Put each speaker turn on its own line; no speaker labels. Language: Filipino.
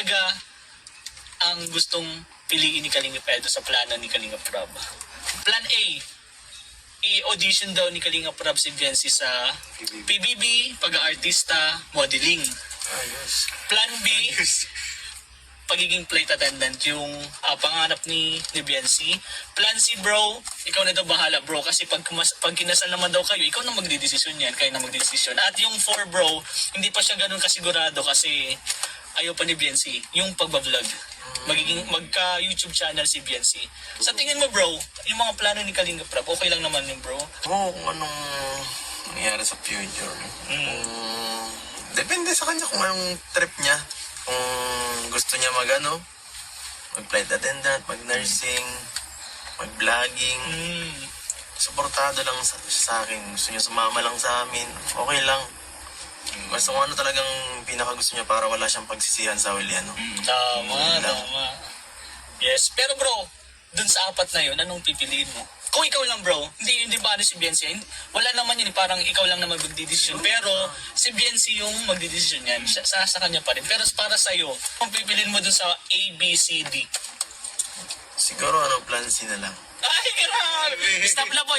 talaga ang gustong piliin ni Kalinga Pedro sa plano ni Kalinga Prab? Plan A, i-audition daw ni Kalinga Prab si Biancy sa PBB, pag-aartista, modeling.
Ayos.
Plan B,
Ayos.
pagiging flight attendant, yung pangarap ni Biancy. Plan C, bro, ikaw na daw bahala, bro, kasi pag kinasal naman daw kayo, ikaw na magdidesisyon yan, kayo na magdidesisyon. At yung 4, bro, hindi pa siya ganun kasigurado kasi ayaw pa ni Biancy, yung pagbablog. Magka-YouTube channel si Biancy. Sa tingin mo, bro, yung mga plano ni Kalinga Prab, okay lang naman yun, bro?
Oo, kung anong nangyari sa future. Depende sa kanya kung anong trip niya. Kung gusto niya mag-flight attendant, mag-nursing, mag-vlogging. Suportado lang sa akin. Gusto niya sumama lang sa amin. Okay lang. Basta kung ano talagang pinakagusto niya para wala siyang pagsisihan sa huli,
Tama. Yes. Pero bro, dun sa 4 na yun, anong pipiliin mo? Kung ikaw lang, bro, hindi ba si Biancy? Wala naman yun, parang ikaw lang naman magdidesisyon. Pero si Biancy yung magdidesisyon yan. Sa kanya pa rin. Pero para sa'yo, kung pipiliin mo dun sa A, B, C, D?
Siguro plan C na lang.
Ay, grabe! Stop na po.